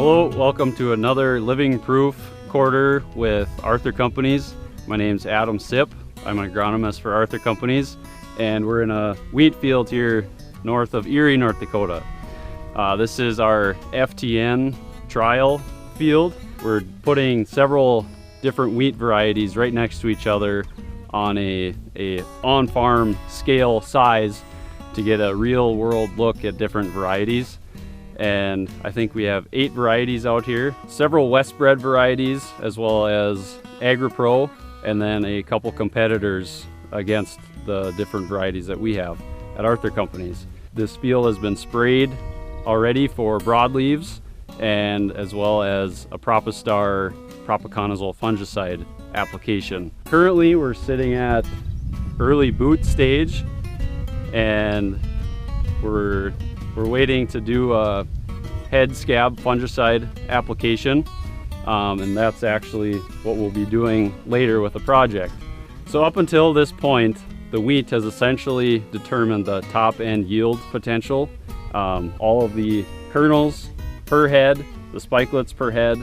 Hello, welcome to another living proof quarter with Arthur Companies. My name's Adam Sip. I'm an agronomist for Arthur Companies, and we're in a wheat field here north of Erie, North Dakota. This is our FTN trial field. We're putting several different wheat varieties right next to each other on a on-farm scale size to get a real world look at different varieties. And I think we have 8 varieties out here, several West bred varieties, as well as AgriPro, and then a couple competitors against the different varieties that we have at Arthur Companies. This field has been sprayed already for broadleaves, and as well as a Propistar propiconazole fungicide application. Currently we're sitting at early boot stage, and we're waiting to do a head scab fungicide application, and that's actually what we'll be doing later with the project. So up until this point, the wheat has essentially determined the top end yield potential. All of the kernels per head, the spikelets per head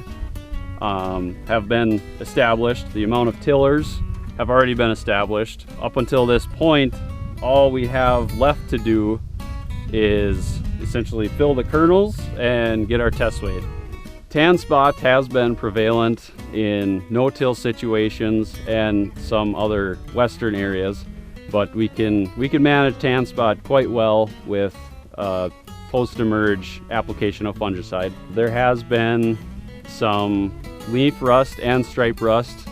have been established. The amount of tillers have already been established. Up until this point, all we have left to do is essentially fill the kernels and get our test weight. Tan spot has been prevalent in no-till situations and some other western areas, but we can manage tan spot quite well with post-emerge application of fungicide. There has been some leaf rust and stripe rust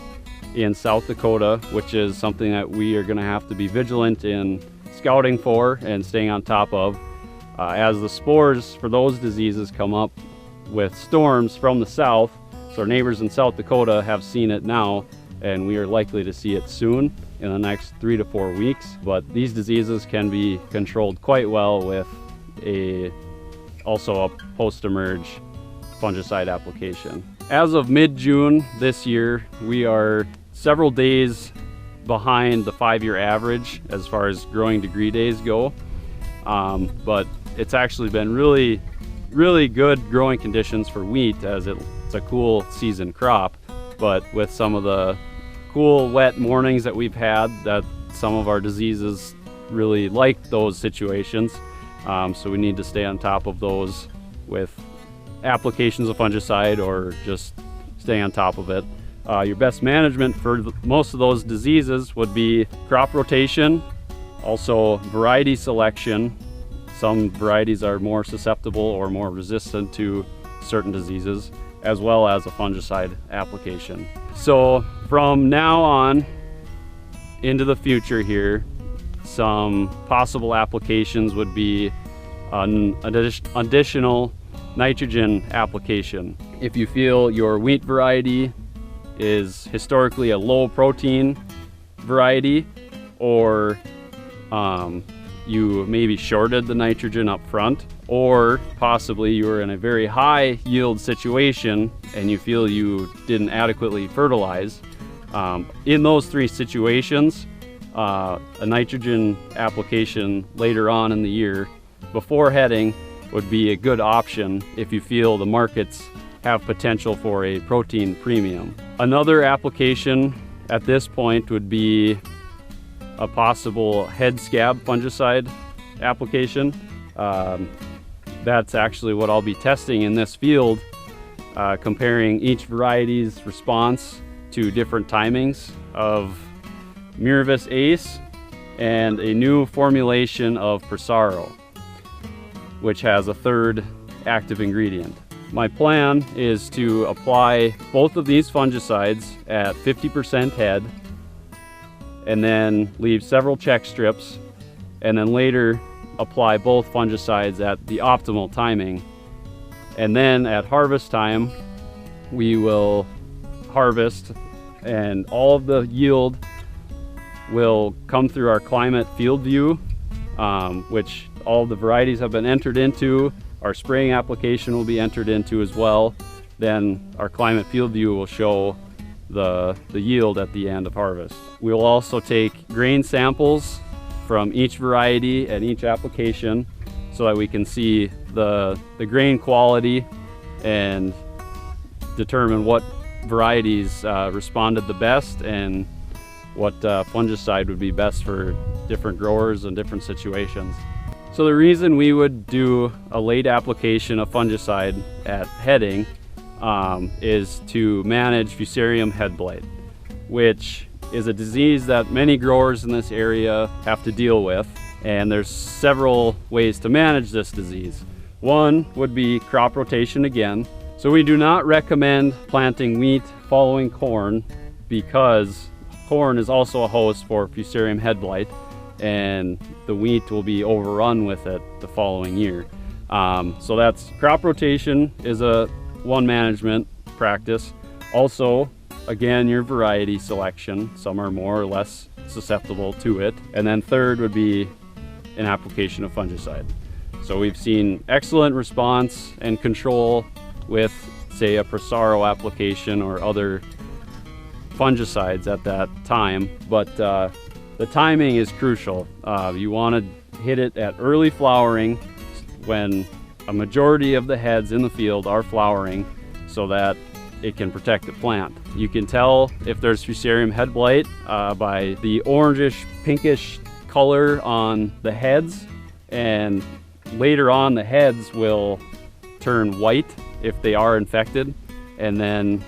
in South Dakota, which is something that we are going to have to be vigilant in scouting for and staying on top of. As the spores for those diseases come up with storms from the south, so our neighbors in South Dakota have seen it now, and we are likely to see it soon in the next 3 to 4 weeks. But these diseases can be controlled quite well with also a post-emerge fungicide application. As of mid-June this year, we are several days behind the 5-year average as far as growing degree days go, but it's actually been really good growing conditions for wheat, as it's a cool season crop. But with some of the cool wet mornings that we've had, that some of our diseases really like those situations, so we need to stay on top of those with applications of fungicide or just stay on top of it. Your best management for most of those diseases would be crop rotation, also variety selection. Some varieties are more susceptible or more resistant to certain diseases, as well as a fungicide application. So from now on into the future here, some possible applications would be an additional nitrogen application. If you feel your wheat variety is historically a low protein variety, or you maybe shorted the nitrogen up front, or possibly you were in a very high yield situation and you feel you didn't adequately fertilize. In those 3 situations, a nitrogen application later on in the year before heading would be a good option if you feel the markets have potential for a protein premium. Another application at this point would be a possible head scab fungicide application. That's actually what I'll be testing in this field, comparing each variety's response to different timings of Miravis Ace and a new formulation of Fusarium, which has a 3rd active ingredient. My plan is to apply both of these fungicides at 50% head, and then leave several check strips, and then later apply both fungicides at the optimal timing. And then at harvest time, we will harvest, and all of the yield will come through our climate field view, which all the varieties have been entered into. Our spraying application will be entered into as well. Then our climate field view will show the yield at the end of harvest. We will also take grain samples from each variety and each application so that we can see the grain quality and determine what varieties responded the best and what fungicide would be best for different growers and different situations. So the reason we would do a late application of fungicide at heading is to manage Fusarium Head Blight, which is a disease that many growers in this area have to deal with, and there's several ways to manage this disease. One would be crop rotation again. So we do not recommend planting wheat following corn because corn is also a host for Fusarium Head Blight, and the wheat will be overrun with it the following year. So that's crop rotation is one management practice. Also, again, your variety selection. Some are more or less susceptible to it. And then third would be an application of fungicide. So we've seen excellent response and control with, say, a Fusarium application or other fungicides at that time, but the timing is crucial. You want to hit it at early flowering when a majority of the heads in the field are flowering, so that it can protect the plant. You can tell if there's Fusarium Head Blight by the orangish pinkish color on the heads, and later on the heads will turn white if they are infected, and then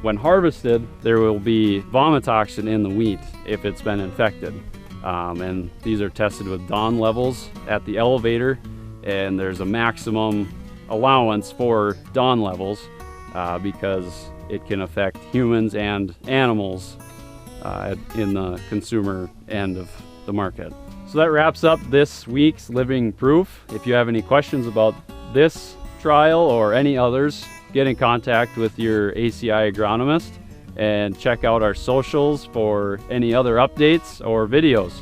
when harvested there will be vomitoxin in the wheat if it's been infected, and these are tested with DON levels at the elevator, and there's a maximum allowance for DON levels because it can affect humans and animals in the consumer end of the market. So that wraps up this week's Living Proof. If you have any questions about this trial or any others, get in contact with your ACI agronomist and check out our socials for any other updates or videos.